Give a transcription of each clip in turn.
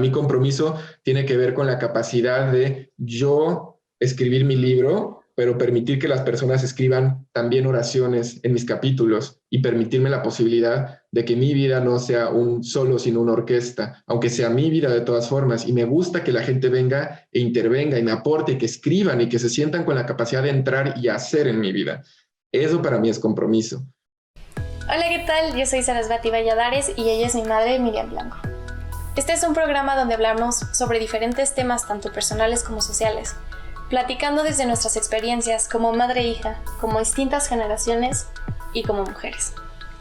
mí compromiso tiene que ver con la capacidad de yo escribir mi libro, pero permitir que las personas escriban también oraciones en mis capítulos y permitirme la posibilidad de que mi vida no sea un solo, sino una orquesta, aunque sea mi vida de todas formas. Y me gusta que la gente venga e intervenga y me aporte, y que escriban y que se sientan con la capacidad de entrar y hacer en mi vida. Eso para mí es compromiso. Hola, ¿qué tal? Yo soy Sarasvati Valladares y ella es mi madre, Miriam Blanco. Este es un programa donde hablamos sobre diferentes temas tanto personales como sociales, platicando desde nuestras experiencias como madre e hija, como distintas generaciones y como mujeres.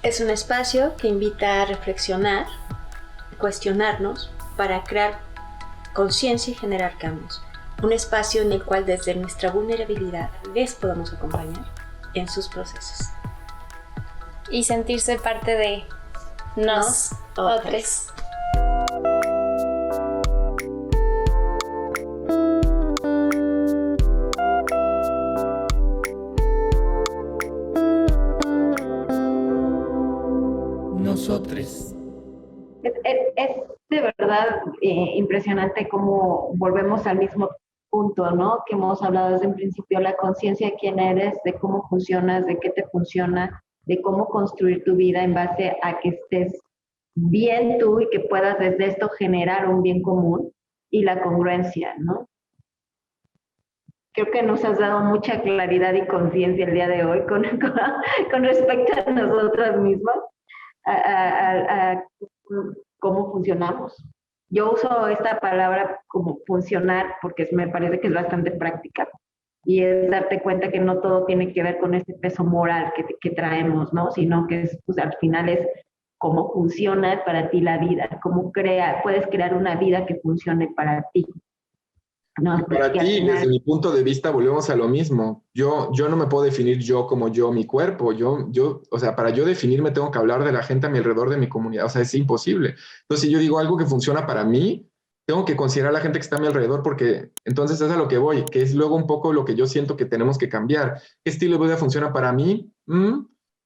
Es un espacio que invita a reflexionar, cuestionarnos para crear conciencia y generar cambios. Un espacio en el cual desde nuestra vulnerabilidad les podamos acompañar en sus procesos. Y sentirse parte de nosotros. Nosotros. Es de verdad impresionante cómo volvemos al mismo punto, ¿no? Que hemos hablado desde un principio, la conciencia de quién eres, de cómo funcionas, de qué te funciona, de cómo construir tu vida en base a que estés bien tú y que puedas desde esto generar un bien común, y la congruencia, ¿no? Creo que nos has dado mucha claridad y conciencia el día de hoy con respecto a nosotras mismas. A cómo funcionamos. Yo uso esta palabra como funcionar porque me parece que es bastante práctica, y es darte cuenta que no todo tiene que ver con este peso moral que traemos, ¿no? Sino que es, pues, al final es cómo funciona para ti la vida, cómo puedes crear una vida que funcione para ti. No, para ti, desde mi punto de vista, volvemos a lo mismo. Yo no me puedo definir yo como yo, mi cuerpo. O sea, para yo definirme tengo que hablar de la gente a mi alrededor, de mi comunidad. O sea, es imposible. Entonces, si yo digo algo que funciona para mí, tengo que considerar a la gente que está a mi alrededor, porque entonces es a lo que voy, que es luego un poco lo que yo siento que tenemos que cambiar. ¿Qué estilo de vida funciona para mí?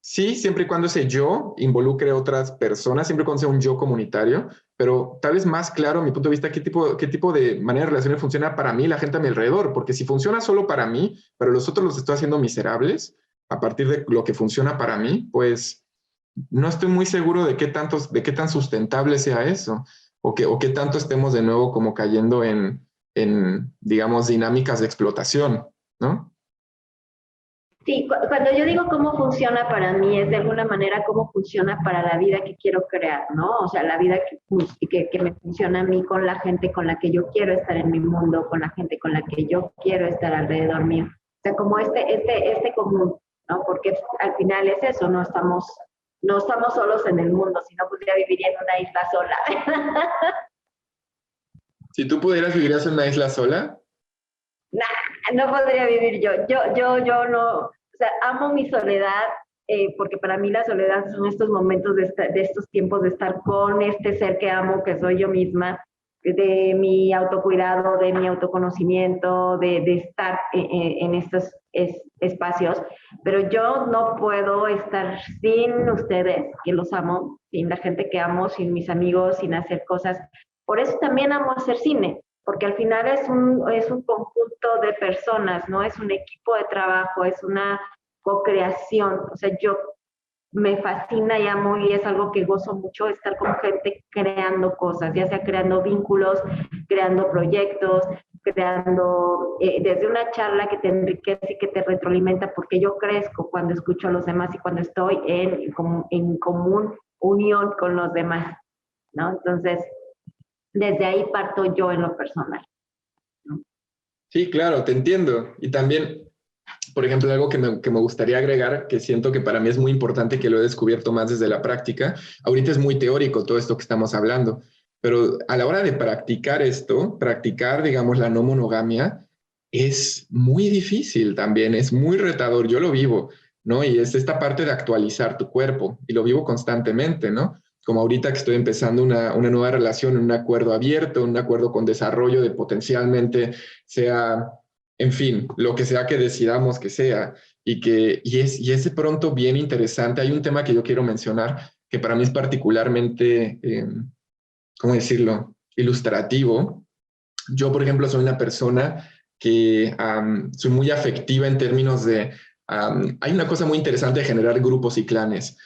Sí, siempre y cuando ese yo involucre a otras personas, siempre y cuando sea un yo comunitario, pero tal vez más claro, a mi punto de vista, qué tipo de manera de relaciones funciona para mí, la gente a mi alrededor, porque si funciona solo para mí, pero los otros los estoy haciendo miserables a partir de lo que funciona para mí, pues no estoy muy seguro de qué tan sustentable sea eso, o qué tanto estemos de nuevo como cayendo en digamos, dinámicas de explotación, ¿no? Sí, cuando yo digo cómo funciona para mí, es de alguna manera cómo funciona para la vida que quiero crear, ¿no? O sea, la vida que me funciona a mí, con la gente con la que yo quiero estar en mi mundo, con la gente con la que yo quiero estar alrededor mío. O sea, como este común, ¿no? Porque al final es eso, no estamos solos en el mundo, si no podría vivir en una isla sola. Si tú pudieras, ¿vivirías en una isla sola? No podría vivir yo. Yo no, o sea, amo mi soledad, porque para mí la soledad son estos momentos de estos tiempos de estar con este ser que amo, que soy yo misma, de mi autocuidado, de mi autoconocimiento, de estar en estos espacios. Pero yo no puedo estar sin ustedes, que los amo, sin la gente que amo, sin mis amigos, sin hacer cosas. Por eso también amo hacer cine, porque al final es un conjunto de personas, ¿no? Es un equipo de trabajo, es una co-creación. O sea, yo me fascina y amo, y es algo que gozo mucho, estar con gente creando cosas, ya sea creando vínculos, creando proyectos, creando desde una charla que te enriquece y que te retroalimenta, porque yo crezco cuando escucho a los demás y cuando estoy en común unión con los demás, ¿no? Entonces, desde ahí parto yo en lo personal, ¿no? Sí, claro, te entiendo. Y también, por ejemplo, algo que me gustaría agregar, que siento que para mí es muy importante, que lo he descubierto más desde la práctica. Ahorita es muy teórico todo esto que estamos hablando, pero a la hora de practicar esto, practicar, digamos, la no monogamia, es muy difícil también, es muy retador. Yo lo vivo, ¿no? Y es esta parte de actualizar tu cuerpo, y lo vivo constantemente, ¿no? Como ahorita que estoy empezando una nueva relación, un acuerdo abierto, un acuerdo con desarrollo de potencialmente sea, en fin, lo que sea que decidamos que sea, y es de pronto bien interesante. Hay un tema que yo quiero mencionar que para mí es particularmente, ¿cómo decirlo? ilustrativo. Yo, por ejemplo, soy una persona que soy muy afectiva en términos de... hay una cosa muy interesante de generar grupos y clanes,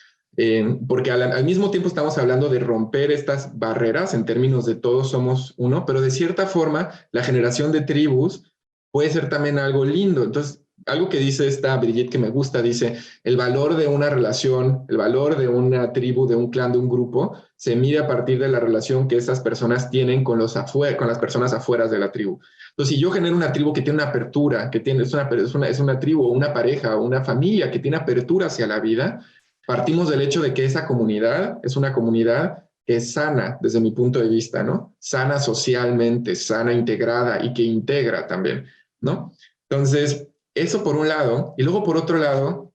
porque al mismo tiempo estamos hablando de romper estas barreras en términos de todos somos uno, pero de cierta forma la generación de tribus puede ser también algo lindo. Entonces, algo que dice esta Brigitte que me gusta, dice, el valor de una relación, el valor de una tribu, de un clan, de un grupo, se mide a partir de la relación que esas personas tienen con las personas afuera de la tribu. Entonces, si yo genero una tribu que tiene una apertura, que tiene, es una tribu, una pareja, una familia que tiene apertura hacia la vida, partimos del hecho de que esa comunidad es una comunidad que es sana desde mi punto de vista, ¿no? Sana socialmente, sana integrada y que integra también, ¿no? Entonces, eso por un lado, y luego por otro lado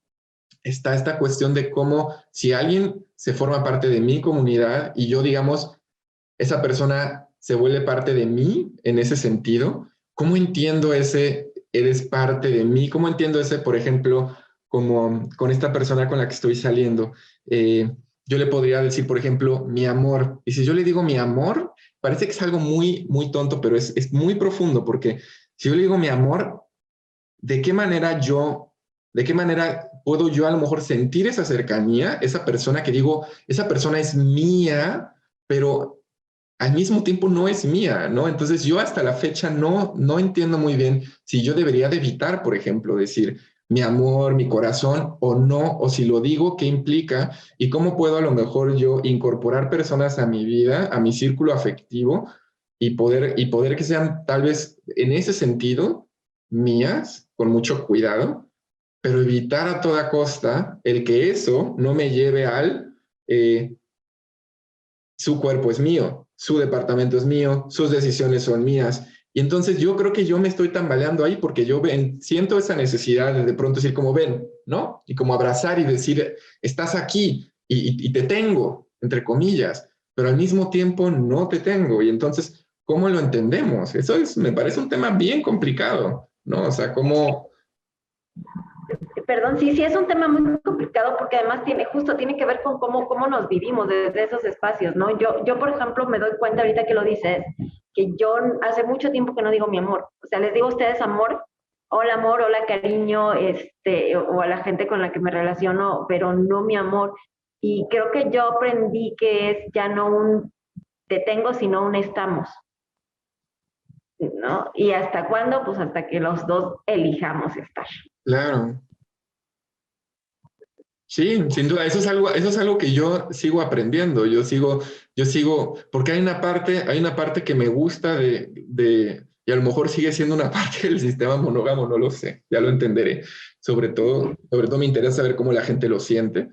está esta cuestión de cómo si alguien se forma parte de mi comunidad y yo, digamos, esa persona se vuelve parte de mí en ese sentido, ¿cómo entiendo ese eres parte de mí? ¿Cómo entiendo ese, por ejemplo, como con esta persona con la que estoy saliendo? Yo le podría decir, por ejemplo, mi amor. Y si yo le digo mi amor, parece que es algo muy, muy tonto, pero es muy profundo, porque si yo le digo mi amor, ¿de qué manera puedo yo a lo mejor sentir esa cercanía, esa persona que digo, esa persona es mía, pero al mismo tiempo no es mía, ¿no? Entonces yo hasta la fecha no entiendo muy bien si yo debería de evitar, por ejemplo, decir mi amor, mi corazón o no, o si lo digo, ¿qué implica? Y cómo puedo a lo mejor yo incorporar personas a mi vida, a mi círculo afectivo y poder que sean tal vez en ese sentido mías, con mucho cuidado, pero evitar a toda costa el que eso no me lleve al su cuerpo es mío, su departamento es mío, sus decisiones son mías. Y entonces yo creo que yo me estoy tambaleando ahí porque yo siento esa necesidad de pronto decir como ven, ¿no? Y como abrazar y decir, estás aquí y te tengo, entre comillas, pero al mismo tiempo no te tengo. Y entonces, ¿cómo lo entendemos? Eso me parece un tema bien complicado, ¿no? O sea, ¿cómo...? Perdón, sí, es un tema muy complicado porque además tiene que ver con cómo nos vivimos desde esos espacios, ¿no? Yo, por ejemplo, me doy cuenta ahorita que lo dices, que yo hace mucho tiempo que no digo mi amor. O sea, les digo a ustedes amor, hola cariño, o a la gente con la que me relaciono, pero no mi amor. Y creo que yo aprendí que es ya no un te tengo, sino un estamos, ¿no? ¿Y hasta cuándo? Pues hasta que los dos elijamos estar. Claro. Sí, sin duda, eso es algo que yo sigo aprendiendo, yo sigo, porque hay una parte que me gusta y a lo mejor sigue siendo una parte del sistema monógamo, no lo sé, ya lo entenderé. Sobre todo me interesa saber cómo la gente lo siente.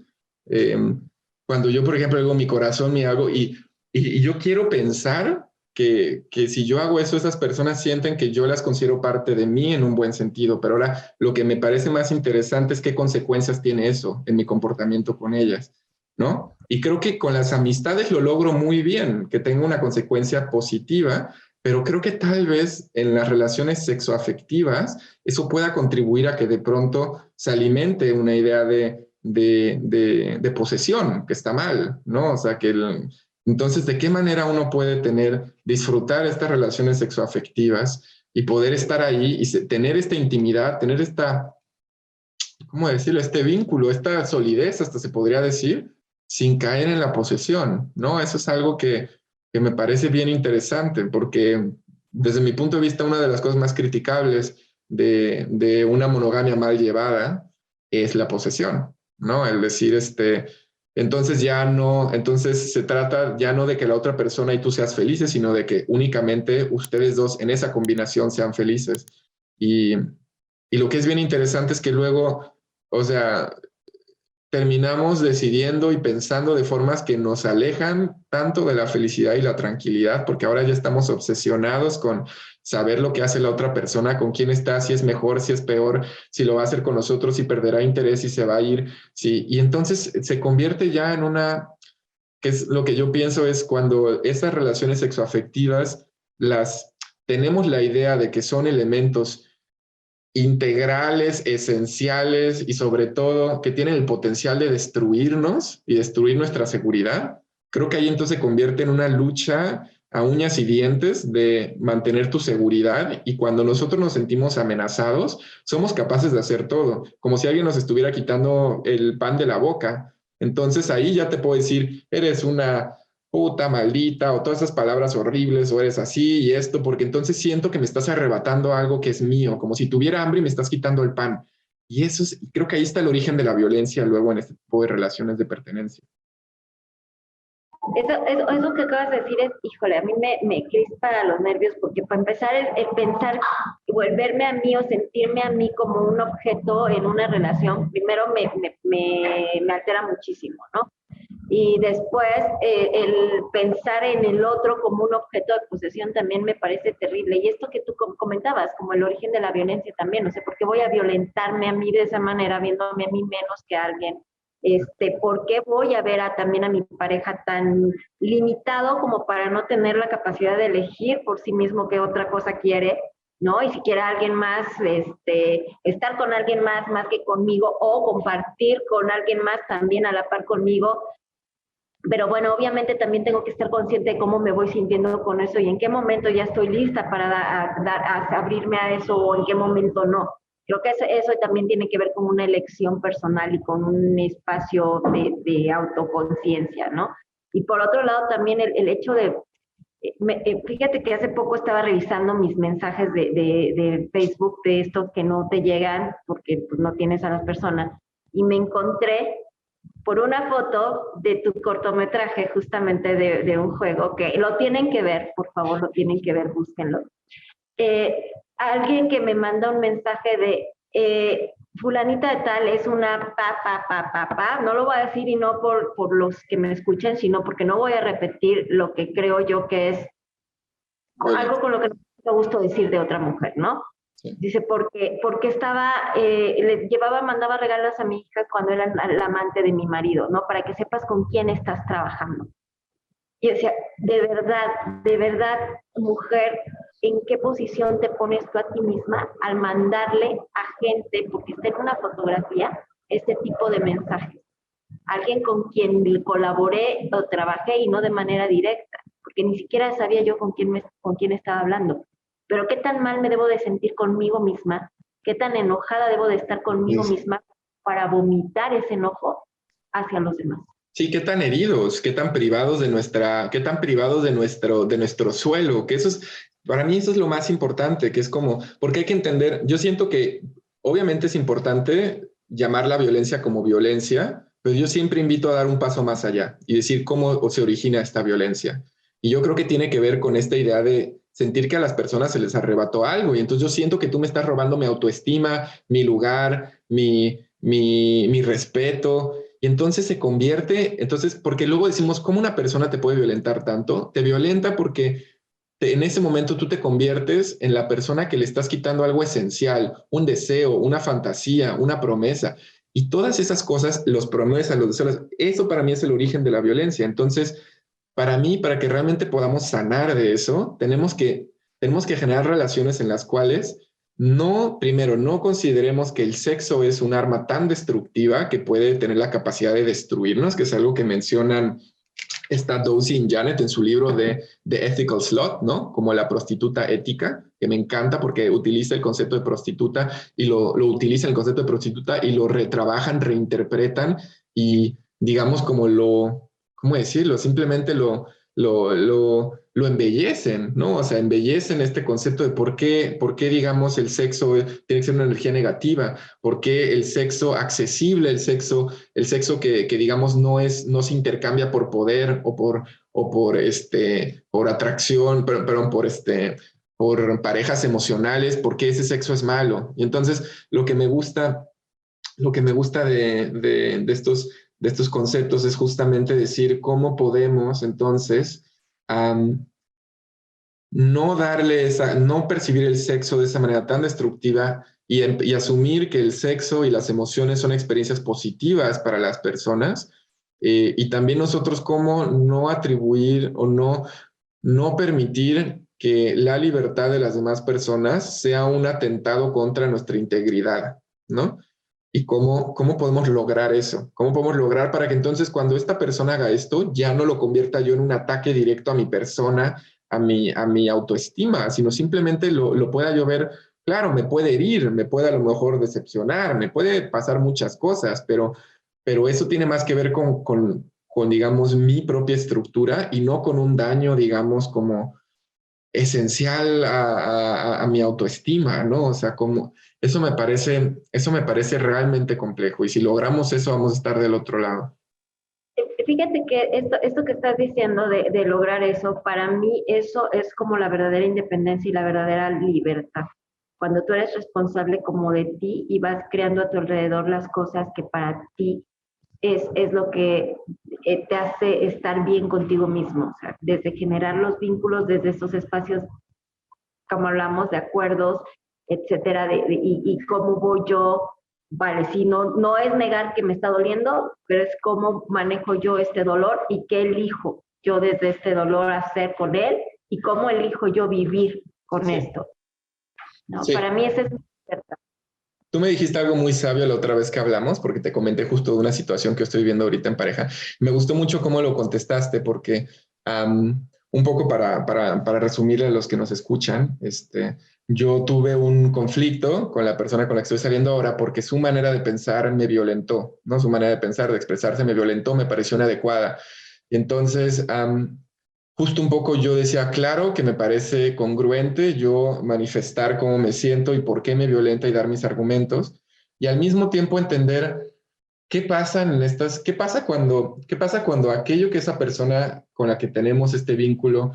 Cuando yo, por ejemplo, digo mi corazón, y yo quiero pensar que si yo hago eso, esas personas sienten que yo las considero parte de mí en un buen sentido. Pero ahora lo que me parece más interesante es qué consecuencias tiene eso en mi comportamiento con ellas, ¿no? Y creo que con las amistades lo logro muy bien, que tenga una consecuencia positiva, pero creo que tal vez en las relaciones sexoafectivas eso pueda contribuir a que de pronto se alimente una idea de posesión, que está mal, ¿no? O sea, entonces, ¿de qué manera uno puede disfrutar estas relaciones sexoafectivas y poder estar ahí y tener esta intimidad, tener ¿cómo decirlo? Este vínculo, esta solidez, hasta se podría decir, sin caer en la posesión, ¿no? Eso es algo que me parece bien interesante, porque desde mi punto de vista, una de las cosas más criticables de una monogamia mal llevada es la posesión, ¿no? El decir, entonces se trata ya no de que la otra persona y tú seas felices, sino de que únicamente ustedes dos en esa combinación sean felices. Y lo que es bien interesante es que luego, o sea, terminamos decidiendo y pensando de formas que nos alejan tanto de la felicidad y la tranquilidad, porque ahora ya estamos obsesionados con saber lo que hace la otra persona, con quién está, si es mejor, si es peor, si lo va a hacer con nosotros, si perderá interés, si se va a ir. Y entonces se convierte ya en que es lo que yo pienso es cuando esas relaciones sexoafectivas tenemos la idea de que son elementos integrales, esenciales y sobre todo que tienen el potencial de destruirnos y destruir nuestra seguridad. Creo que ahí entonces se convierte en una lucha a uñas y dientes de mantener tu seguridad, y cuando nosotros nos sentimos amenazados, somos capaces de hacer todo, como si alguien nos estuviera quitando el pan de la boca. Entonces ahí ya te puedo decir, eres una puta maldita, o todas esas palabras horribles, o eres así y esto, porque entonces siento que me estás arrebatando algo que es mío, como si tuviera hambre y me estás quitando el pan. Y eso es, creo que ahí está el origen de la violencia luego en este tipo de relaciones de pertenencia. Eso que acabas de decir es, híjole, a mí me crispa los nervios, porque para empezar el pensar, volverme a mí o sentirme a mí como un objeto en una relación, primero me altera muchísimo, ¿no? Y después el pensar en el otro como un objeto de posesión también me parece terrible. Y esto que tú comentabas, como el origen de la violencia también, no sé, ¿por qué voy a violentarme a mí de esa manera, viéndome a mí menos que a alguien? ¿Por qué voy a ver también a mi pareja tan limitado como para no tener la capacidad de elegir por sí mismo qué otra cosa quiere, ¿no? Y si quiere alguien más, estar con alguien más que conmigo, o compartir con alguien más también a la par conmigo. Pero bueno, obviamente también tengo que estar consciente de cómo me voy sintiendo con eso y en qué momento ya estoy lista para abrirme a eso, o en qué momento no. Creo que eso también tiene que ver con una elección personal y con un espacio de autoconciencia, ¿no? Y por otro lado también el hecho de, fíjate que hace poco estaba revisando mis mensajes de Facebook, de estos que no te llegan porque pues, no tienes a las personas, y me encontré por una foto de tu cortometraje justamente de un juego, que lo tienen que ver, por favor, lo tienen que ver, búsquenlo. Alguien que me manda un mensaje de fulanita de tal es una no lo voy a decir, y no por los que me escuchen, sino porque no voy a repetir lo que creo yo que es algo con lo que no me gusta decir de otra mujer, ¿no? Sí. Dice, porque mandaba regalos a mis hijas cuando era la amante de mi marido, ¿no? Para que sepas con quién estás trabajando. Y decía, de verdad, mujer, ¿en qué posición te pones tú a ti misma al mandarle a gente, porque está en una fotografía, este tipo de mensajes? Alguien con quien colaboré o trabajé, y no de manera directa, porque ni siquiera sabía yo con quién estaba hablando. Pero qué tan mal me debo de sentir conmigo misma, qué tan enojada debo de estar conmigo misma para vomitar ese enojo hacia los demás. Sí, qué tan heridos, qué tan privados de nuestro suelo, que eso es, para mí eso es lo más importante, que es como, porque hay que entender, yo siento que obviamente es importante llamar la violencia como violencia, pero yo siempre invito a dar un paso más allá y decir cómo se origina esta violencia. Y yo creo que tiene que ver con esta idea de sentir que a las personas se les arrebató algo, y entonces yo siento que tú me estás robando mi autoestima, mi lugar, mi respeto. Y entonces se convierte, porque luego decimos, ¿cómo una persona te puede violentar tanto? Te violenta porque en ese momento tú te conviertes en la persona que le estás quitando algo esencial, un deseo, una fantasía, una promesa. Y todas esas cosas, los promesas, los deseos, eso para mí es el origen de la violencia. Entonces, para mí, para que realmente podamos sanar de eso, tenemos que generar relaciones en las cuales primero, no consideremos que el sexo es un arma tan destructiva que puede tener la capacidad de destruirnos, que es algo que mencionan Dozy y Janet en su libro de The Ethical Slut, ¿no? Como la prostituta ética, que me encanta porque utiliza el concepto de prostituta y lo utiliza el concepto de prostituta y lo retrabajan, reinterpretan y digamos como ¿cómo decirlo? Simplemente lo embellecen, ¿no? O sea, embellecen este concepto de por qué, digamos, el sexo tiene que ser una energía negativa, por qué el sexo accesible, el sexo que digamos, no se intercambia por poder o por atracción, perdón, por parejas emocionales, por qué ese sexo es malo. Y entonces, lo que me gusta de estos conceptos es justamente decir cómo podemos entonces no percibir el sexo de esa manera tan destructiva y asumir que el sexo y las emociones son experiencias positivas para las personas, y también nosotros cómo no atribuir o no permitir que la libertad de las demás personas sea un atentado contra nuestra integridad, ¿no? ¿Y cómo podemos lograr eso? ¿Cómo podemos lograr para que entonces cuando esta persona haga esto, ya no lo convierta yo en un ataque directo a mi persona, a mi autoestima, sino simplemente lo pueda yo ver. Claro, me puede herir, me puede a lo mejor decepcionar, me puede pasar muchas cosas, pero eso tiene más que ver con, digamos, mi propia estructura y no con un daño, digamos, como esencial a mi autoestima, ¿no? O sea, como eso me parece realmente complejo y si logramos eso vamos a estar del otro lado. Fíjate que esto que estás diciendo de lograr eso, para mí eso es como la verdadera independencia y la verdadera libertad. Cuando tú eres responsable como de ti y vas creando a tu alrededor las cosas que para ti es lo que te hace estar bien contigo mismo. O sea, desde generar los vínculos, desde esos espacios, como hablamos, de acuerdos, etcétera, y cómo voy yo. Vale, sí, no es negar que me está doliendo, pero es cómo manejo yo este dolor y qué elijo yo desde este dolor hacer con él y cómo elijo yo vivir con esto. ¿No? Sí. Para mí ese es mi libertad. Tú me dijiste algo muy sabio la otra vez que hablamos, porque te comenté justo de una situación que estoy viendo ahorita en pareja. Me gustó mucho cómo lo contestaste, porque un poco para resumirle a los que nos escuchan, yo tuve un conflicto con la persona con la que estoy saliendo ahora porque su manera de pensar me violentó, ¿no? Su manera de pensar, de expresarse me violentó, me pareció inadecuada. Y entonces, justo un poco yo decía, claro que me parece congruente yo manifestar cómo me siento y por qué me violenta y dar mis argumentos, y al mismo tiempo entender qué pasa qué pasa cuando aquello que esa persona con la que tenemos este vínculo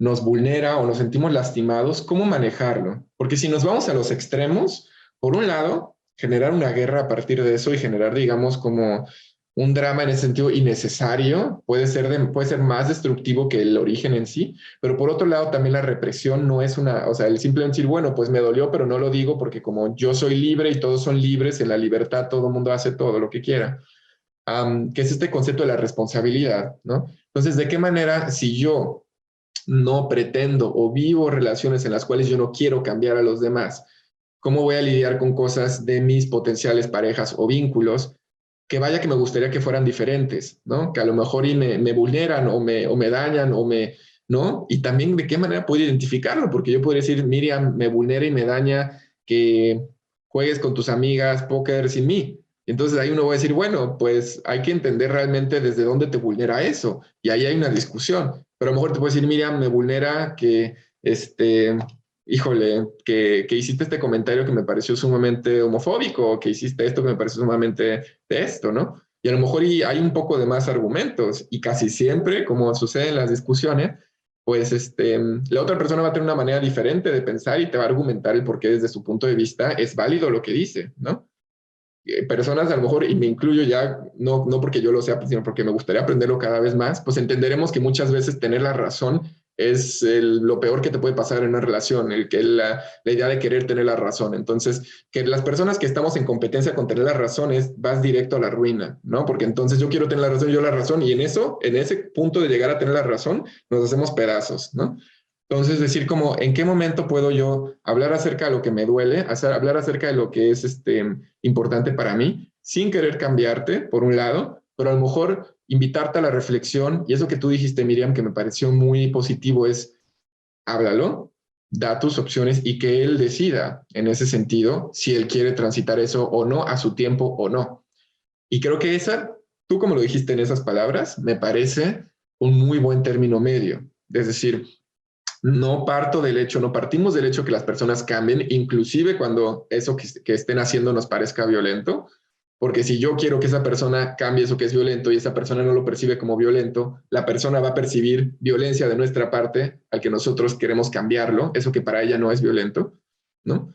nos vulnera o nos sentimos lastimados, cómo manejarlo. Porque si nos vamos a los extremos, por un lado, generar una guerra a partir de eso y generar, digamos, como un drama en ese sentido innecesario, puede ser más destructivo que el origen en sí, pero por otro lado también la represión no es o sea, el simple decir, bueno, pues me dolió, pero no lo digo porque como yo soy libre y todos son libres, en la libertad todo el mundo hace todo lo que quiera, que es este concepto de la responsabilidad, ¿no? Entonces, ¿de qué manera si yo no pretendo o vivo relaciones en las cuales yo no quiero cambiar a los demás, cómo voy a lidiar con cosas de mis potenciales parejas o vínculos que vaya que me gustaría que fueran diferentes, ¿no? Que a lo mejor me vulneran o me dañan ¿no? Y también de qué manera puedo identificarlo, porque yo podría decir, Miriam, me vulnera y me daña que juegues con tus amigas póker sin mí. Entonces ahí uno va a decir, bueno, pues hay que entender realmente desde dónde te vulnera eso. Y ahí hay una discusión. Pero a lo mejor te puedo decir, Miriam, me vulnera que, híjole, que hiciste este comentario que me pareció sumamente homofóbico, o que hiciste esto que me pareció sumamente de esto, ¿no? Y a lo mejor hay un poco de más argumentos. Y casi siempre, como sucede en las discusiones, pues la otra persona va a tener una manera diferente de pensar y te va a argumentar el por qué desde su punto de vista es válido lo que dice, ¿no? Personas a lo mejor, y me incluyo ya, no porque yo lo sea, sino porque me gustaría aprenderlo cada vez más, pues entenderemos que muchas veces tener la razón es lo peor que te puede pasar en una relación, la idea de querer tener la razón. Entonces, que las personas que estamos en competencia con tener la razón vas directo a la ruina, ¿no? Porque entonces yo quiero tener la razón, yo la razón, y en ese punto de llegar a tener la razón, nos hacemos pedazos, ¿no? Entonces, decir como, ¿en qué momento puedo yo hablar acerca de lo que me duele, hablar acerca de lo que es importante para mí, sin querer cambiarte, por un lado, pero a lo mejor invitarte a la reflexión, y eso que tú dijiste, Miriam, que me pareció muy positivo, es háblalo, da tus opciones y que él decida en ese sentido si él quiere transitar eso o no, a su tiempo o no. Y creo que tú como lo dijiste en esas palabras, me parece un muy buen término medio. Es decir, no partimos del hecho que las personas cambien, inclusive cuando eso que estén haciendo nos parezca violento, porque si yo quiero que esa persona cambie eso que es violento y esa persona no lo percibe como violento, la persona va a percibir violencia de nuestra parte al que nosotros queremos cambiarlo, eso que para ella no es violento, ¿no?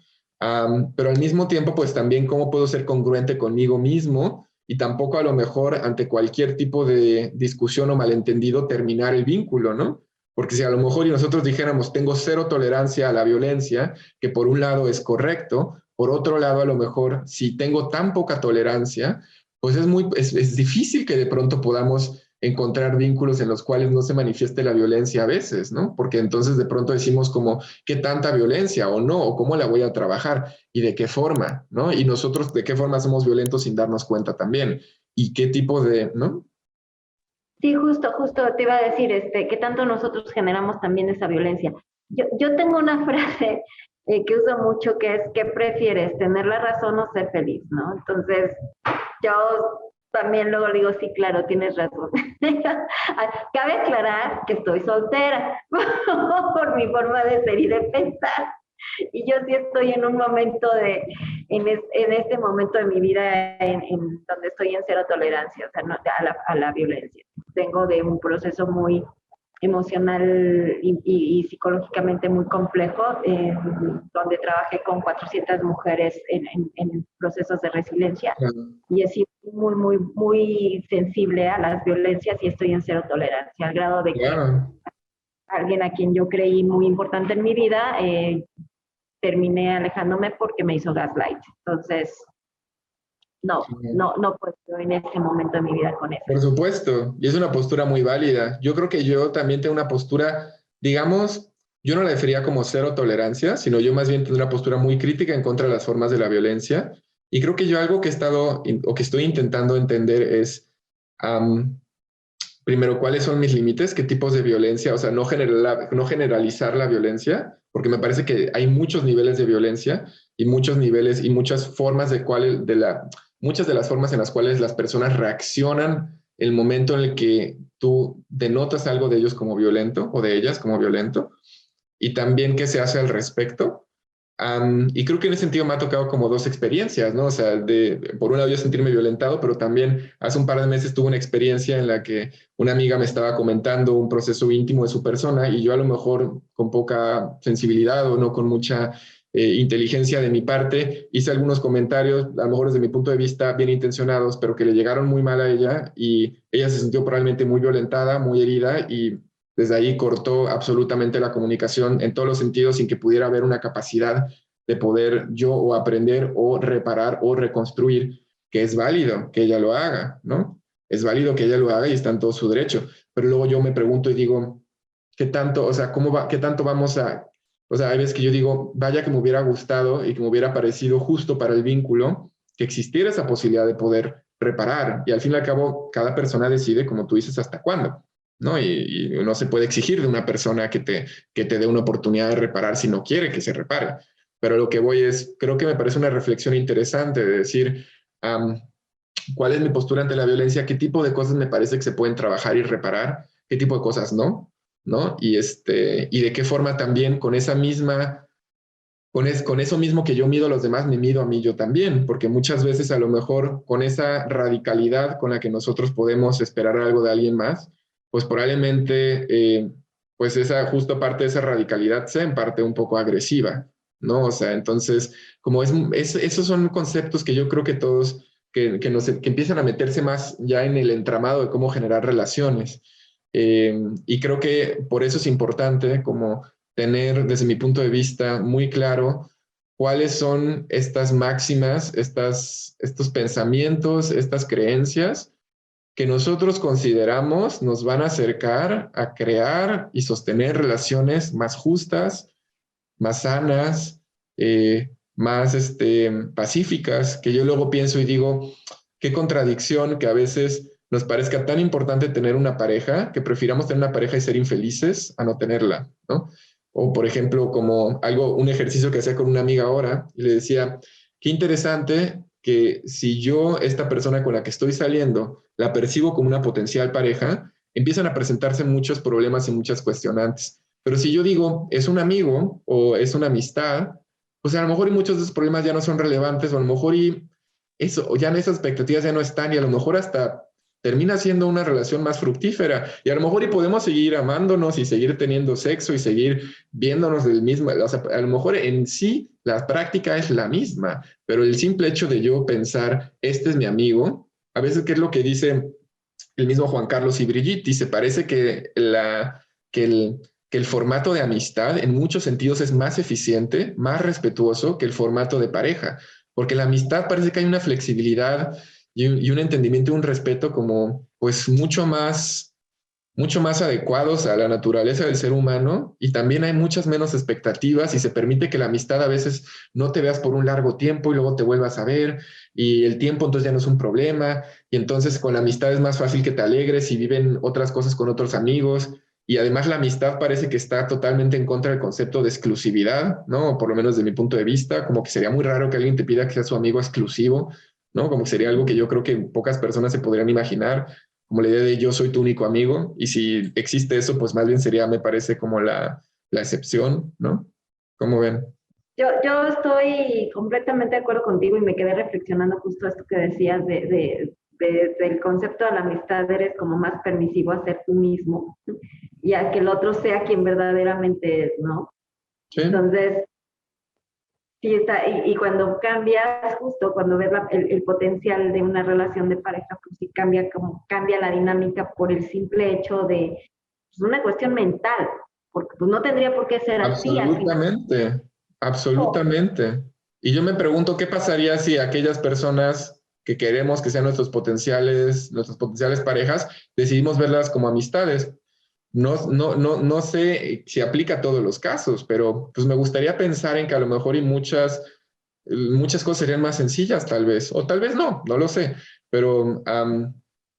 Pero al mismo tiempo, pues también cómo puedo ser congruente conmigo mismo y tampoco a lo mejor ante cualquier tipo de discusión o malentendido terminar el vínculo, ¿no? Porque si a lo mejor y nosotros dijéramos, tengo cero tolerancia a la violencia, que por un lado es correcto, por otro lado a lo mejor si tengo tan poca tolerancia, pues es difícil que de pronto podamos encontrar vínculos en los cuales no se manifieste la violencia a veces, ¿no? Porque entonces de pronto decimos como, ¿qué tanta violencia o no? ¿O cómo la voy a trabajar? ¿Y de qué forma? ¿No? Y nosotros, ¿de qué forma somos violentos sin darnos cuenta también? ¿Y qué tipo de, no? Sí, justo te iba a decir, que tanto nosotros generamos también esa violencia. Yo tengo una frase que uso mucho que es, ¿qué prefieres, tener la razón o ser feliz, ¿no? Entonces, yo también luego le digo, sí, claro, tienes razón. Cabe aclarar que estoy soltera por mi forma de ser y de pensar. Y yo sí estoy en un momento en este momento de mi vida donde estoy en cero tolerancia, o sea, no, a la violencia. Vengo de un proceso muy emocional y psicológicamente muy complejo, donde trabajé con 400 mujeres en procesos de resiliencia, y he sido muy sensible a las violencias y estoy en cero tolerancia, al grado de que alguien a quien yo creí muy importante en mi vida, terminé alejándome porque me hizo gaslight. Entonces, no puedo en este momento de mi vida con eso. Por supuesto, y es una postura muy válida. Yo creo que yo también tengo una postura, digamos, yo no la definiría como cero tolerancia, sino yo más bien tengo una postura muy crítica en contra de las formas de la violencia. Y creo que yo algo que he estado o que estoy intentando entender es, primero, cuáles son mis límites, qué tipos de violencia, o sea, no generalizar la violencia, porque me parece que hay muchos niveles de violencia y muchos niveles y muchas formas muchas de las formas en las cuales las personas reaccionan el momento en el que tú denotas algo de ellos como violento o de ellas como violento, y también qué se hace al respecto. Y creo que en ese sentido me ha tocado como dos experiencias, ¿no? O sea, por un lado yo sentirme violentado, pero también hace un par de meses tuve una experiencia en la que una amiga me estaba comentando un proceso íntimo de su persona y yo a lo mejor con poca sensibilidad o no con mucha inteligencia de mi parte hice algunos comentarios, a lo mejor desde mi punto de vista bien intencionados, pero que le llegaron muy mal a ella y ella se sintió probablemente muy violentada, muy herida, y desde ahí cortó absolutamente la comunicación en todos los sentidos sin que pudiera haber una capacidad de poder yo o aprender o reparar o reconstruir, que es válido que ella lo haga, ¿no? Es válido que ella lo haga y está en todo su derecho. Pero luego yo me pregunto y digo, ¿qué tanto, o sea, qué tanto vamos a... O sea, hay veces que yo digo, vaya que me hubiera gustado y que me hubiera parecido justo para el vínculo que existiera esa posibilidad de poder reparar. Y al fin y al cabo, cada persona decide, como tú dices, hasta cuándo, ¿no? Y no se puede exigir de una persona que te dé una oportunidad de reparar si no quiere que se repare. Pero lo que voy es, creo que me parece una reflexión interesante de decir, ¿cuál es mi postura ante la violencia? ¿Qué tipo de cosas me parece que se pueden trabajar y reparar? ¿Qué tipo de cosas no? ¿No? Y de qué forma también con esa misma, con eso mismo que yo mido a los demás, me mido a mí yo también, porque muchas veces a lo mejor con esa radicalidad con la que nosotros podemos esperar algo de alguien más, pues probablemente pues esa justo parte de esa radicalidad sea en parte un poco agresiva, ¿no? O sea, entonces, como esos son conceptos que yo creo que todos, que empiezan a meterse más ya en el entramado de cómo generar relaciones. Y creo que por eso es importante como tener, desde mi punto de vista, muy claro cuáles son estas máximas, estos pensamientos, estas creencias que nosotros consideramos nos van a acercar a crear y sostener relaciones más justas, más sanas, más pacíficas, que yo luego pienso y digo, qué contradicción que a veces nos parezca tan importante tener una pareja, que prefiramos tener una pareja y ser infelices a no tenerla, ¿no? O, por ejemplo, como un ejercicio que hacía con una amiga ahora, y le decía, qué interesante que si yo, esta persona con la que estoy saliendo, la percibo como una potencial pareja, empiezan a presentarse muchos problemas y muchas cuestionantes. Pero si yo digo, es un amigo o es una amistad, pues a lo mejor y muchos de esos problemas ya no son relevantes, o a lo mejor y eso, ya en esas expectativas ya no están, y a lo mejor hasta termina siendo una relación más fructífera, y a lo mejor y podemos seguir amándonos y seguir teniendo sexo y seguir viéndonos del mismo, o sea, a lo mejor en sí la práctica es la misma, pero el simple hecho de yo pensar, este es mi amigo, a veces, ¿qué es lo que dice el mismo Juan Carlos y Brigitte? Se parece que el formato de amistad en muchos sentidos es más eficiente, más respetuoso que el formato de pareja, porque la amistad parece que hay una flexibilidad y un entendimiento y un respeto como pues mucho más mucho más adecuados a la naturaleza del ser humano, y también hay muchas menos expectativas y se permite que la amistad a veces no te veas por un largo tiempo y luego te vuelvas a ver, y el tiempo entonces ya no es un problema, y entonces con la amistad es más fácil que te alegres y viven otras cosas con otros amigos. Y además la amistad parece que está totalmente en contra del concepto de exclusividad, ¿no? Por lo menos desde mi punto de vista, como que sería muy raro que alguien te pida que sea su amigo exclusivo, ¿no? Como que sería algo que yo creo que pocas personas se podrían imaginar, como la idea de yo soy tu único amigo, y si existe eso, pues más bien sería, me parece, como la excepción, ¿no? ¿Cómo ven? Yo estoy completamente de acuerdo contigo y me quedé reflexionando justo esto que decías del concepto de la amistad, eres como más permisivo a ser tú mismo y a que el otro sea quien verdaderamente es, ¿no? Sí. Entonces, sí está, y cuando cambias, justo cuando ves el potencial de una relación de pareja, pues sí cambia, como cambia la dinámica por el simple hecho de pues, una cuestión mental, porque pues no tendría por qué ser así al final. Absolutamente, absolutamente. Y yo me pregunto qué pasaría si aquellas personas que queremos que sean nuestras potenciales parejas, decidimos verlas como amistades. No sé si aplica a todos los casos, pero pues me gustaría pensar en que a lo mejor y muchas cosas serían más sencillas, tal vez, o tal vez no lo sé, pero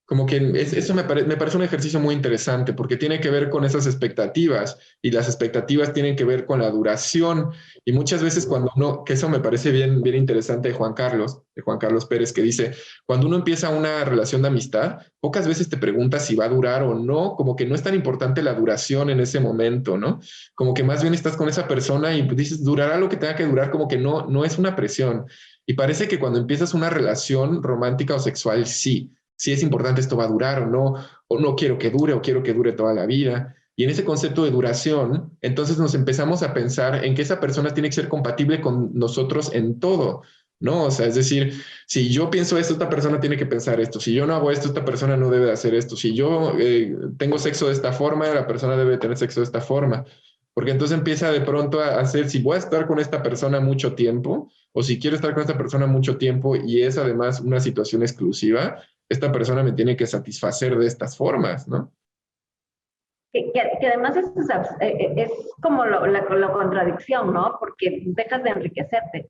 como que eso me parece un ejercicio muy interesante porque tiene que ver con esas expectativas, y las expectativas tienen que ver con la duración, y muchas veces cuando uno, que eso me parece bien interesante de Juan Carlos Pérez, que dice, cuando uno empieza una relación de amistad, pocas veces te preguntas si va a durar o no, como que no es tan importante la duración en ese momento, ¿no? Como que más bien estás con esa persona y dices, durará lo que tenga que durar, como que no es una presión. Y parece que cuando empiezas una relación romántica o sexual, sí es importante, esto va a durar o no quiero que dure, o quiero que dure toda la vida. Y en ese concepto de duración, entonces nos empezamos a pensar en que esa persona tiene que ser compatible con nosotros en todo, ¿no? O sea, es decir, si yo pienso esto, esta persona tiene que pensar esto. Si yo no hago esto, esta persona no debe hacer esto. Si yo tengo sexo de esta forma, la persona debe tener sexo de esta forma. Porque entonces empieza de pronto a hacer, si voy a estar con esta persona mucho tiempo, o si quiero estar con esta persona mucho tiempo y es además una situación exclusiva, esta persona me tiene que satisfacer de estas formas, ¿no? Que además es como la contradicción, ¿no? Porque dejas de enriquecerte.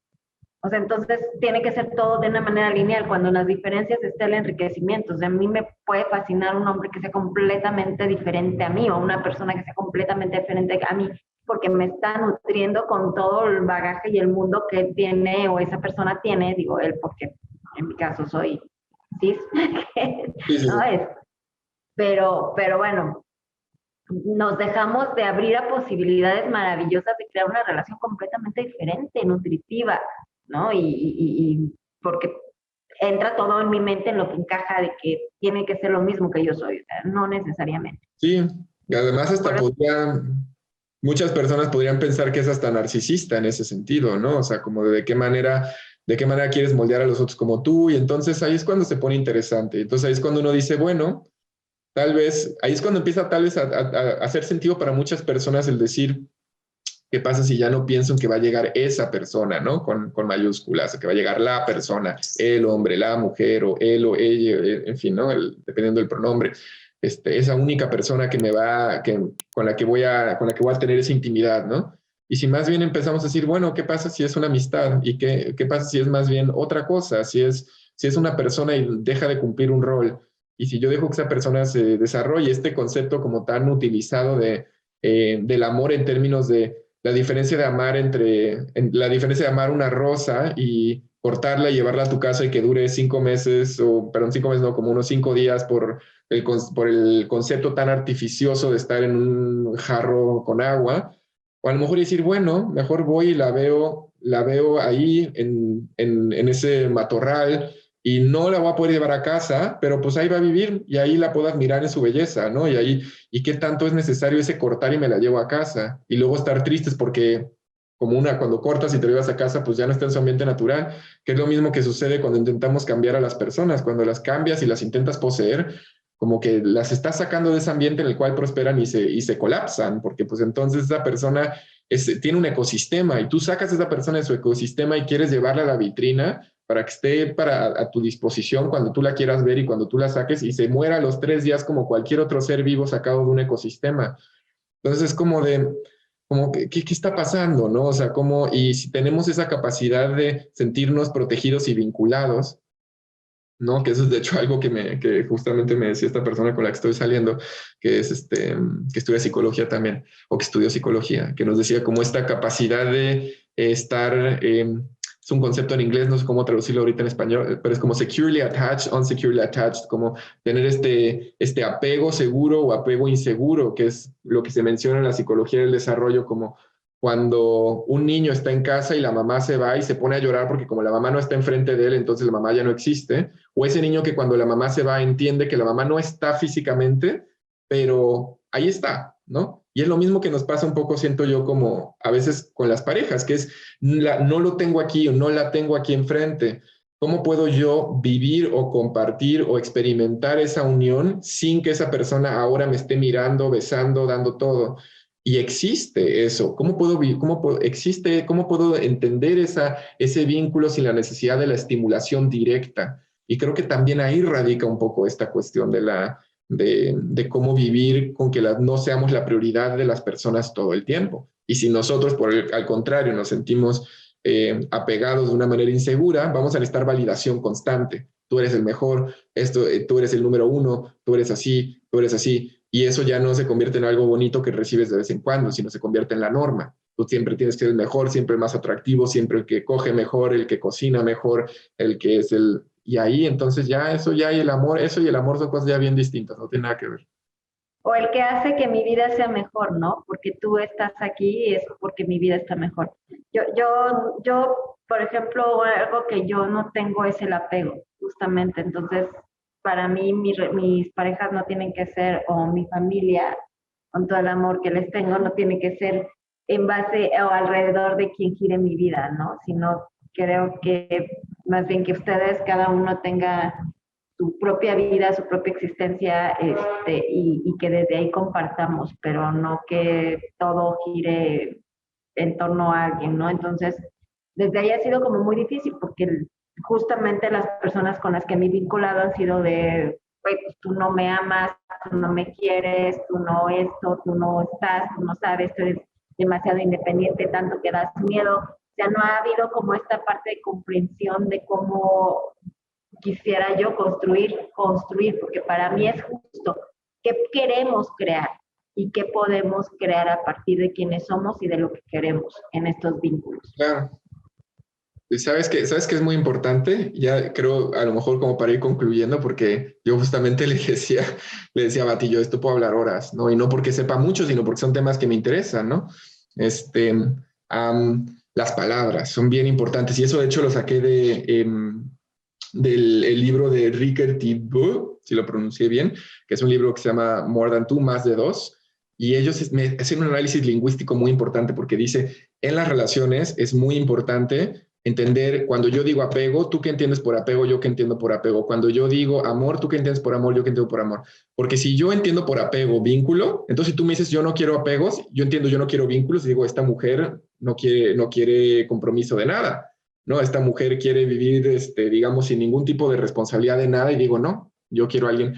O sea, entonces tiene que ser todo de una manera lineal. Cuando en las diferencias está el enriquecimiento. O sea, a mí me puede fascinar un hombre que sea completamente diferente a mí, o una persona que sea completamente diferente a mí, porque me está nutriendo con todo el bagaje y el mundo que tiene o esa persona tiene, digo él, porque en mi caso soy cis, ¿no? Pero bueno, nos dejamos de abrir a posibilidades maravillosas de crear una relación completamente diferente, nutritiva, ¿no? Y porque entra todo en mi mente en lo que encaja de que tiene que ser lo mismo que yo soy, o sea, no necesariamente. Sí, y además muchas personas podrían pensar que es hasta narcisista en ese sentido, ¿no? O sea, como de qué manera quieres moldear a los otros como tú, y entonces ahí es cuando se pone interesante. Entonces ahí es cuando uno dice, bueno, tal vez, ahí es cuando empieza tal vez a hacer sentido para muchas personas el decir, ¿qué pasa si ya no pienso en que va a llegar esa persona, ¿no? Con mayúsculas, que va a llegar la persona, el hombre, la mujer, o él o ella, en fin, ¿no? Dependiendo del pronombre. Esa única persona con la que voy a tener esa intimidad, ¿no? Y si más bien empezamos a decir, bueno, ¿qué pasa si es una amistad? ¿Y qué pasa si es más bien otra cosa? Si es una persona y deja de cumplir un rol. Y si yo dejo que esa persona se desarrolle, este concepto como tan utilizado del amor en términos de la diferencia de amar una rosa y cortarla y llevarla a tu casa y que dure 5 meses, perdón, 5 meses no, como unos 5 días por el concepto tan artificioso de estar en un jarro con agua. O a lo mejor decir, bueno, mejor voy y la veo ahí en ese matorral, y no la voy a poder llevar a casa, pero pues ahí va a vivir y ahí la puedo admirar en su belleza, ¿no? Y qué tanto es necesario ese cortar y me la llevo a casa, y luego estar tristes porque cuando cortas y te lo llevas a casa, pues ya no está en su ambiente natural, que es lo mismo que sucede cuando intentamos cambiar a las personas. Cuando las cambias y las intentas poseer, como que las estás sacando de ese ambiente en el cual prosperan y se colapsan, porque pues entonces esa persona tiene un ecosistema, y tú sacas a esa persona de su ecosistema y quieres llevarla a la vitrina, para que esté a tu disposición cuando tú la quieras ver y cuando tú la saques y se muera a los 3 días como cualquier otro ser vivo sacado de un ecosistema. Entonces es como ¿qué está pasando, no? O sea, y si tenemos esa capacidad de sentirnos protegidos y vinculados, ¿no? Que eso es de hecho algo que justamente me decía esta persona con la que estoy saliendo, que es que estudia psicología también, o que estudió psicología, que nos decía como esta capacidad de estar, es un concepto en inglés, no sé cómo traducirlo ahorita en español, pero es como securely attached, unsecurely attached, como tener este apego seguro o apego inseguro, que es lo que se menciona en la psicología del desarrollo, como cuando un niño está en casa y la mamá se va y se pone a llorar porque como la mamá no está enfrente de él, entonces la mamá ya no existe, o ese niño que cuando la mamá se va entiende que la mamá no está físicamente, pero ahí está, ¿no? Y es lo mismo que nos pasa un poco, siento yo, como a veces con las parejas, que es, no lo tengo aquí o no la tengo aquí enfrente. ¿Cómo puedo yo vivir o compartir o experimentar esa unión sin que esa persona ahora me esté mirando, besando, dando todo? Y existe eso. ¿Cómo puedo entender ese vínculo sin la necesidad de la estimulación directa? Y creo que también ahí radica un poco esta cuestión de cómo vivir con que no seamos la prioridad de las personas todo el tiempo. Y si nosotros, al contrario, nos sentimos apegados de una manera insegura, vamos a necesitar validación constante. Tú eres el mejor, tú eres el número 1, tú eres así, tú eres así. Y eso ya no se convierte en algo bonito que recibes de vez en cuando, sino se convierte en la norma. Tú siempre tienes que ser el mejor, siempre el más atractivo, siempre el que coge mejor, el que cocina mejor, el que es el... Y ahí entonces ya eso ya y el amor, eso y el amor son cosas ya bien distintas, no tiene nada que ver. O el que hace que mi vida sea mejor, ¿no? Porque tú estás aquí y es porque mi vida está mejor. Yo, por ejemplo, algo que yo no tengo es el apego, justamente. Entonces, para mí, mis parejas no tienen que ser, o mi familia, con todo el amor que les tengo, no tiene que ser en base o alrededor de quien gire mi vida, ¿no? Sino creo que más bien que ustedes, cada uno tenga su propia vida, su propia existencia, y que desde ahí compartamos, pero no que todo gire en torno a alguien, ¿no? Entonces, desde ahí ha sido como muy difícil, porque justamente las personas con las que me he vinculado han sido de, güey, pues tú no me amas, tú no me quieres, tú no esto, tú no estás, tú no sabes, tú eres demasiado independiente, tanto que das miedo. O sea, no ha habido como esta parte de comprensión de cómo quisiera yo construir, porque para mí es justo qué queremos crear y qué podemos crear a partir de quiénes somos y de lo que queremos en estos vínculos. Claro. ¿Sabes qué es muy importante? Ya creo, a lo mejor como para ir concluyendo, porque yo justamente le decía a Bati, yo esto puedo hablar horas, ¿no? Y no porque sepa mucho, sino porque son temas que me interesan, ¿no? Las palabras son bien importantes y eso de hecho lo saqué del libro de Ricker T. Bowe, si lo pronuncié bien, que es un libro que se llama More Than Two, Más de Dos, y ellos hacen un análisis lingüístico muy importante porque dice, en las relaciones es muy importante entender, cuando yo digo apego, tú qué entiendes por apego, yo qué entiendo por apego. Cuando yo digo amor, tú qué entiendes por amor, yo qué entiendo por amor. Porque si yo entiendo por apego vínculo, entonces si tú me dices yo no quiero apegos, yo entiendo yo no quiero vínculos y digo esta mujer no quiere compromiso de nada, ¿no? Esta mujer quiere vivir, digamos, sin ningún tipo de responsabilidad de nada y digo no. Yo quiero a alguien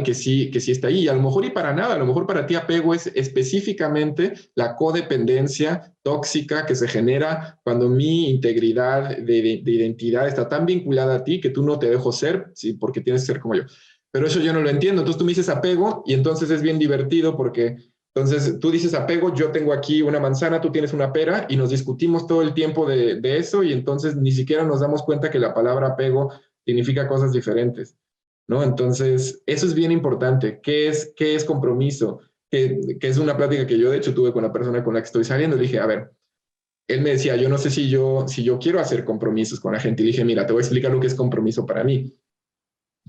que sí está ahí. Y a lo mejor y para nada, a lo mejor para ti apego es específicamente la codependencia tóxica que se genera cuando mi integridad de identidad está tan vinculada a ti que tú no te dejo ser, ¿sí? Porque tienes que ser como yo. Pero eso yo no lo entiendo. Entonces tú me dices apego y entonces es bien divertido porque entonces tú dices apego, yo tengo aquí una manzana, tú tienes una pera y nos discutimos todo el tiempo de eso y entonces ni siquiera nos damos cuenta que la palabra apego significa cosas diferentes, ¿no? Entonces, eso es bien importante. ¿Qué es compromiso? Que es una plática que yo, de hecho, tuve con la persona con la que estoy saliendo. Le dije, a ver, él me decía, yo no sé si yo quiero hacer compromisos con la gente. Y le dije, mira, te voy a explicar lo que es compromiso para mí.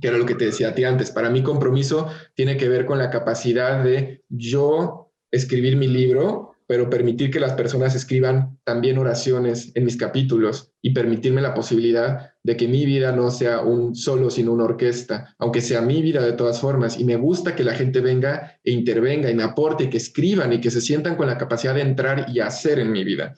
Que era lo que te decía a ti antes. Para mí, compromiso tiene que ver con la capacidad de yo escribir mi libro, pero permitir que las personas escriban también oraciones en mis capítulos y permitirme la posibilidad de que mi vida no sea un solo, sino una orquesta, aunque sea mi vida de todas formas. Y me gusta que la gente venga e intervenga y me aporte, y que escriban y que se sientan con la capacidad de entrar y hacer en mi vida.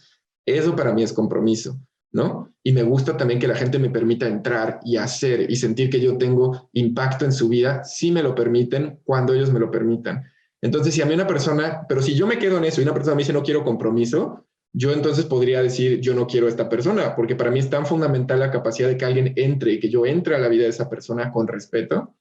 Eso para mí es compromiso, ¿no? Y me gusta también que la gente me permita entrar y hacer y sentir que yo tengo impacto en su vida, si me lo permiten, cuando ellos me lo permitan. Entonces, si a mí una persona, pero si yo me quedo en eso y una persona me dice no quiero compromiso, yo entonces podría decir yo no quiero a esta persona, porque para mí es tan fundamental la capacidad de que alguien entre y que yo entre a la vida de esa persona con respeto.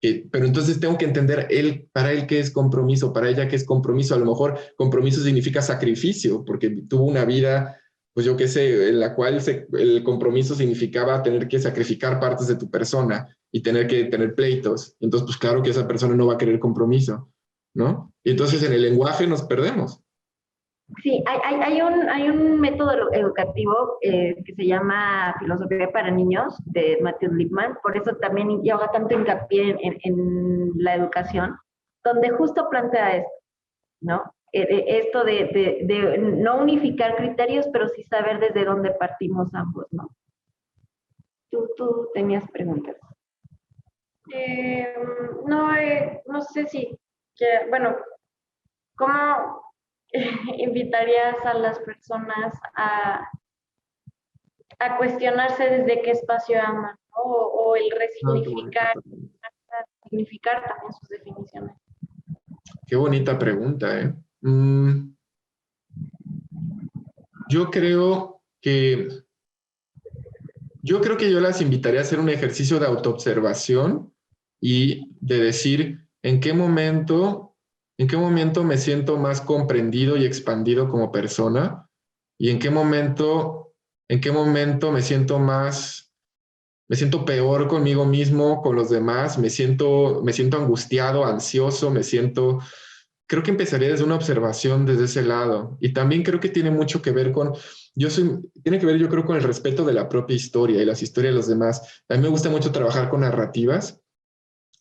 Pero entonces tengo que entender para él qué es compromiso, para ella qué es compromiso. A lo mejor compromiso significa sacrificio, porque tuvo una vida, pues yo qué sé, en la cual el compromiso significaba tener que sacrificar partes de tu persona y tener que tener pleitos. Entonces, pues claro que esa persona no va a querer compromiso, ¿no? Y entonces en el lenguaje nos perdemos. Sí, hay un método educativo que se llama Filosofía para Niños de Matthew Lipman, por eso también yo hago tanto hincapié en la educación, donde justo plantea esto, ¿no? Esto de no unificar criterios, pero sí saber desde dónde partimos ambos, ¿no? Tú tenías preguntas. No sé si, bueno, ¿cómo invitarías a las personas a cuestionarse desde qué espacio aman, ¿no? O el resignificar, significar también sus definiciones? Qué bonita pregunta, ¿eh? Yo creo que yo las invitaría a hacer un ejercicio de autoobservación y de decir en qué momento me siento más comprendido y expandido como persona y en qué momento me siento peor conmigo mismo, con los demás, me siento angustiado, ansioso, creo que empezaría desde una observación desde ese lado. Y también creo que tiene mucho que ver tiene que ver yo creo con el respeto de la propia historia y las historias de los demás. A mí me gusta mucho trabajar con narrativas.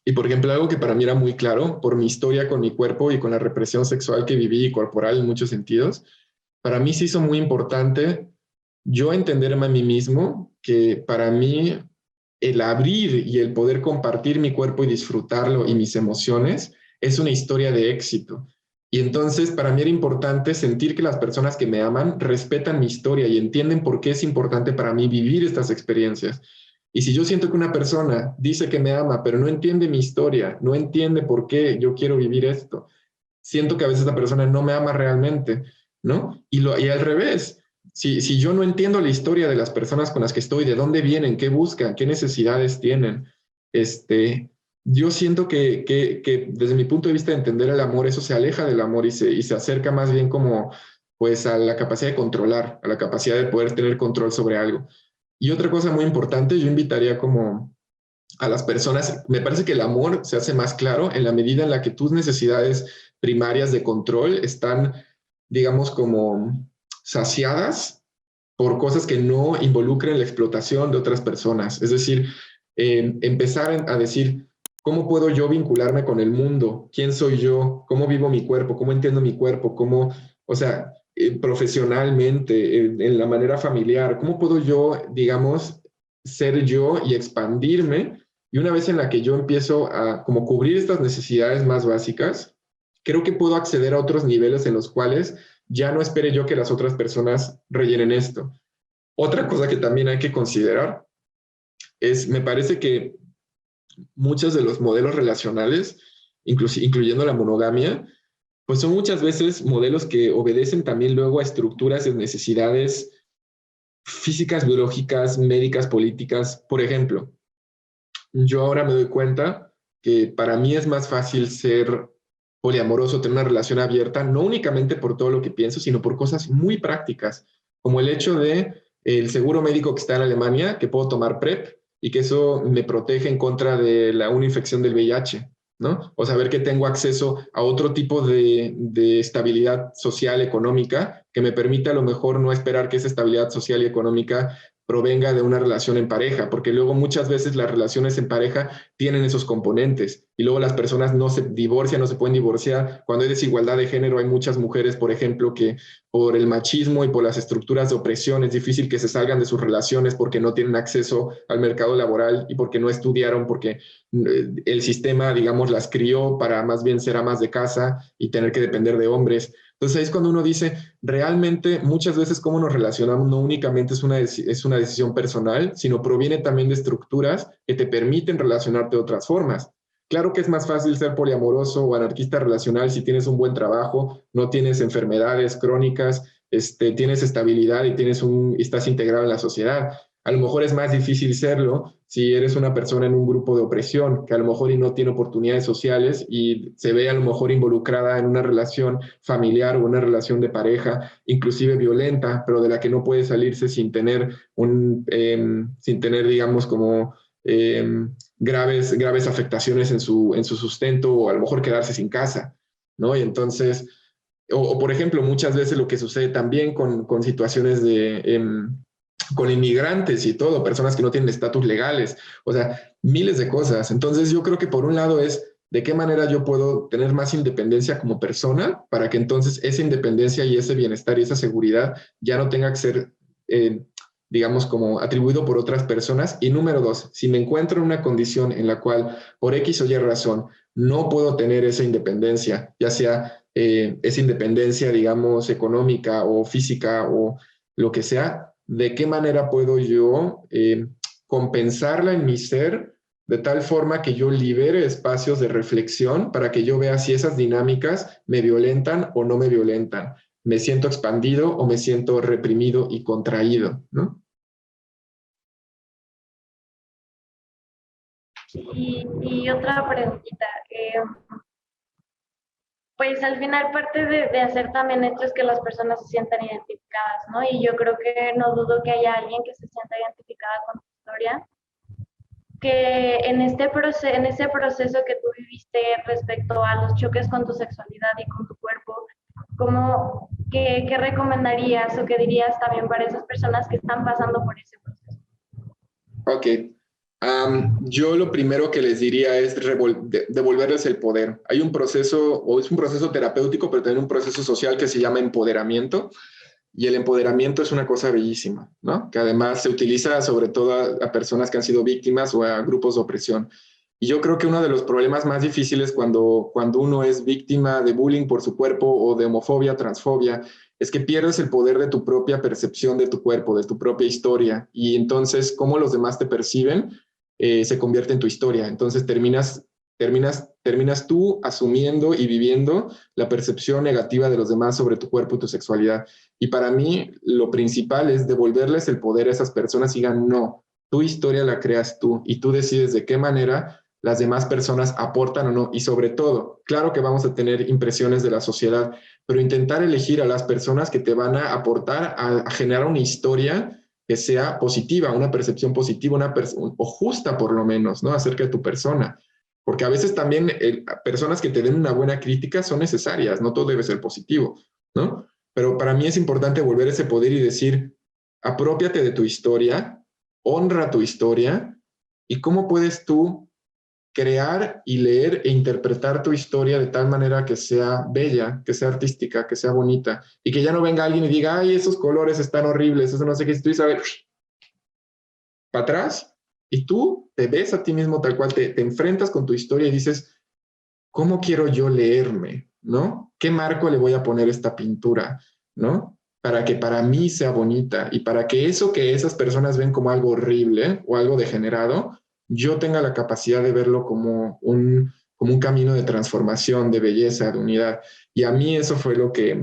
Y por ejemplo, algo que para mí era muy claro, por mi historia con mi cuerpo y con la represión sexual que viví y corporal en muchos sentidos, para mí se hizo muy importante yo entenderme a mí mismo, que para mí el abrir y el poder compartir mi cuerpo y disfrutarlo y mis emociones es una historia de éxito. Y entonces para mí era importante sentir que las personas que me aman respetan mi historia y entienden por qué es importante para mí vivir estas experiencias. Y si yo siento que una persona dice que me ama, pero no entiende mi historia, no entiende por qué yo quiero vivir esto, siento que a veces la persona no me ama realmente, ¿no? Y al revés, si yo no entiendo la historia de las personas con las que estoy, de dónde vienen, qué buscan, qué necesidades tienen, yo siento que desde mi punto de vista de entender el amor, eso se aleja del amor y se acerca más bien como pues a la capacidad de controlar, a la capacidad de poder tener control sobre algo. Y otra cosa muy importante, yo invitaría como a las personas, me parece que el amor se hace más claro en la medida en la que tus necesidades primarias de control están, digamos, como saciadas por cosas que no involucren la explotación de otras personas. Es decir, empezar a decir, ¿cómo puedo yo vincularme con el mundo? ¿Quién soy yo? ¿Cómo vivo mi cuerpo? ¿Cómo entiendo mi cuerpo? O sea, profesionalmente, en la manera familiar, ¿cómo puedo yo, digamos, ser yo y expandirme? Y una vez en la que yo empiezo a como cubrir estas necesidades más básicas, creo que puedo acceder a otros niveles en los cuales ya no espere yo que las otras personas rellenen esto. Otra cosa que también hay que considerar me parece que muchos de los modelos relacionales, incluyendo la monogamia, pues son muchas veces modelos que obedecen también luego a estructuras de necesidades físicas, biológicas, médicas, políticas. Por ejemplo, yo ahora me doy cuenta que para mí es más fácil ser poliamoroso, tener una relación abierta, no únicamente por todo lo que pienso, sino por cosas muy prácticas, como el hecho de el seguro médico que está en Alemania, que puedo tomar PrEP y que eso me protege en contra de una infección del VIH, ¿no? O saber que tengo acceso a otro tipo de estabilidad social, económica, que me permite a lo mejor no esperar que esa estabilidad social y económica provenga de una relación en pareja, porque luego muchas veces las relaciones en pareja tienen esos componentes y luego las personas no se divorcian, no se pueden divorciar. Cuando hay desigualdad de género, hay muchas mujeres, por ejemplo, que por el machismo y por las estructuras de opresión es difícil que se salgan de sus relaciones porque no tienen acceso al mercado laboral y porque no estudiaron, porque el sistema, digamos, las crió para más bien ser amas de casa y tener que depender de hombres. Entonces ahí es cuando uno dice, realmente muchas veces cómo nos relacionamos no únicamente es una decisión personal, sino proviene también de estructuras que te permiten relacionarte de otras formas. Claro que es más fácil ser poliamoroso o anarquista relacional si tienes un buen trabajo, no tienes enfermedades crónicas, tienes estabilidad y estás integrado en la sociedad. A lo mejor es más difícil serlo si eres una persona en un grupo de opresión, que a lo mejor y no tiene oportunidades sociales y se ve a lo mejor involucrada en una relación familiar o una relación de pareja, inclusive violenta, pero de la que no puede salirse sin tener digamos, como graves afectaciones en su sustento o a lo mejor quedarse sin casa, ¿no? Y entonces, por ejemplo, muchas veces lo que sucede también con situaciones con inmigrantes y todo, personas que no tienen estatus legales, o sea, miles de cosas. Entonces yo creo que por un lado es de qué manera yo puedo tener más independencia como persona para que entonces esa independencia y ese bienestar y esa seguridad ya no tenga que ser, digamos, como atribuido por otras personas. Y número dos, si me encuentro en una condición en la cual por X o Y razón no puedo tener esa independencia, ya sea esa independencia, digamos, económica o física o lo que sea, ¿de qué manera puedo yo compensarla en mi ser de tal forma que yo libere espacios de reflexión para que yo vea si esas dinámicas me violentan o no me violentan? ¿Me siento expandido o me siento reprimido y contraído, ¿no? Y otra preguntita. Pues al final parte de hacer también esto es que las personas se sientan identificadas, ¿no? Y yo creo que no dudo que haya alguien que se sienta identificada con tu historia, que en ese proceso que tú viviste respecto a los choques con tu sexualidad y con tu cuerpo, ¿qué recomendarías o qué dirías también para esas personas que están pasando por ese proceso? Ok. Yo lo primero que les diría es devolverles el poder. Hay un proceso, o es un proceso terapéutico, pero también un proceso social que se llama empoderamiento. Y el empoderamiento es una cosa bellísima, ¿no? Que además se utiliza sobre todo a personas que han sido víctimas o a grupos de opresión. Y yo creo que uno de los problemas más difíciles cuando uno es víctima de bullying por su cuerpo o de homofobia, transfobia, es que pierdes el poder de tu propia percepción de tu cuerpo, de tu propia historia. Y entonces, cómo los demás te perciben, se convierte en tu historia. Entonces terminas tú asumiendo y viviendo la percepción negativa de los demás sobre tu cuerpo y tu sexualidad. Y para mí, lo principal es devolverles el poder a esas personas y digan, no, tu historia la creas tú y tú decides de qué manera las demás personas aportan o no. Y sobre todo, claro que vamos a tener impresiones de la sociedad, pero intentar elegir a las personas que te van a aportar a generar una historia que sea positiva, una percepción positiva, o justa por lo menos, ¿no? Acerca de tu persona. Porque a veces también personas que te den una buena crítica son necesarias, no todo debe ser positivo, ¿no? Pero para mí es importante volver ese poder y decir, apropiate de tu historia, honra tu historia, y cómo puedes tú crear y leer e interpretar tu historia de tal manera que sea bella, que sea artística, que sea bonita, y que ya no venga alguien y diga, ay, esos colores están horribles, eso no sé qué, si tú dices, a ver, para atrás, y tú te ves a ti mismo tal cual, te enfrentas con tu historia y dices, ¿cómo quiero yo leerme? ¿No? ¿Qué marco le voy a poner a esta pintura? ¿No? Para que para mí sea bonita y para que eso que esas personas ven como algo horrible o algo degenerado, yo tenga la capacidad de verlo como un camino de transformación, de belleza, de unidad. Y a mí eso fue lo que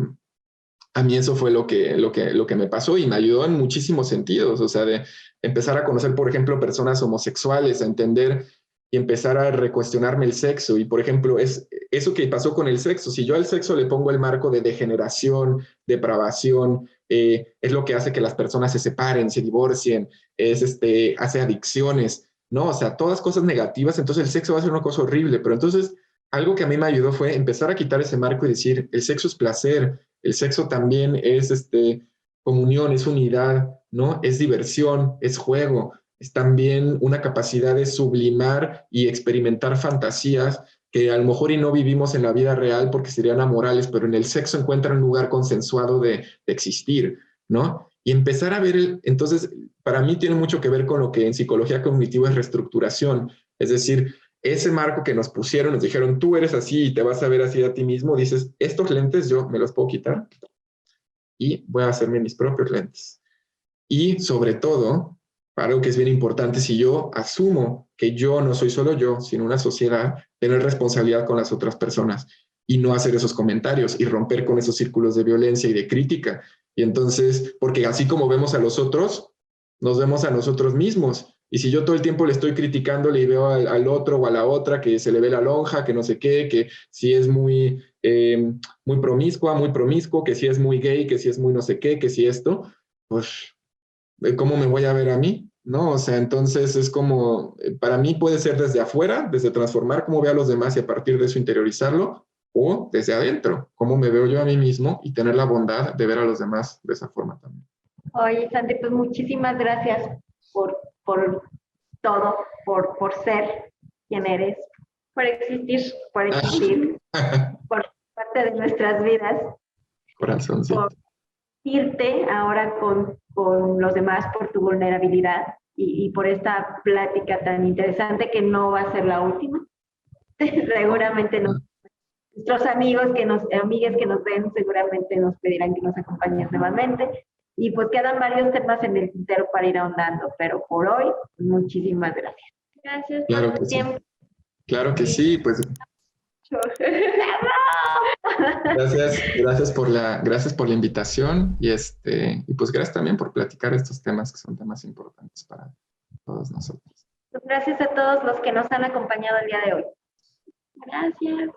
me pasó y me ayudó en muchísimos sentidos, o sea, de empezar a conocer, por ejemplo, personas homosexuales, a entender y empezar a recuestionarme el sexo. Y, por ejemplo, es eso que pasó con el sexo. Si yo al sexo le pongo el marco de degeneración, depravación, es lo que hace que las personas se separen, se divorcien, hace adicciones, ¿no? O sea, todas cosas negativas, entonces el sexo va a ser una cosa horrible. Pero entonces, algo que a mí me ayudó fue empezar a quitar ese marco y decir, el sexo es placer, el sexo también es comunión, es unidad, ¿no? Es diversión, es juego, es también una capacidad de sublimar y experimentar fantasías que a lo mejor y no vivimos en la vida real porque serían amorales, pero en el sexo encuentra un lugar consensuado de existir, ¿no? Y empezar a ver, entonces, para mí tiene mucho que ver con lo que en psicología cognitiva es reestructuración, es decir, ese marco que nos pusieron, nos dijeron, tú eres así y te vas a ver así a ti mismo, dices, estos lentes yo me los puedo quitar y voy a hacerme mis propios lentes. Y sobre todo, algo que es bien importante, si yo asumo que yo no soy solo yo, sino una sociedad, tener responsabilidad con las otras personas y no hacer esos comentarios y romper con esos círculos de violencia y de crítica. Y entonces, porque así como vemos a los otros, nos vemos a nosotros mismos. Y si yo todo el tiempo le estoy criticándole y veo al otro o a la otra que se le ve la lonja, que no sé qué, que si es muy promiscua, muy promiscuo, que si es muy gay, que si es muy no sé qué, que si esto, pues, ¿cómo me voy a ver a mí? ¿No? O sea, entonces es como, para mí puede ser desde afuera, desde transformar cómo veo a los demás y a partir de eso interiorizarlo, o desde adentro, cómo me veo yo a mí mismo y tener la bondad de ver a los demás de esa forma también. Oye, Santi, pues muchísimas gracias por todo, por ser quien eres, por existir, por parte de nuestras vidas. Corazoncito. Por irte ahora con los demás, por tu vulnerabilidad y por esta plática tan interesante que no va a ser la última. Seguramente no. Nuestros amigos amigas que nos ven seguramente nos pedirán que nos acompañes nuevamente. Y pues quedan varios temas en el tintero para ir ahondando, pero por hoy, muchísimas gracias. Gracias Claro por tu que sí. tiempo. Claro que sí, pues gracias por la invitación y pues gracias también por platicar estos temas que son temas importantes para todos nosotros. Gracias a todos los que nos han acompañado el día de hoy. Gracias.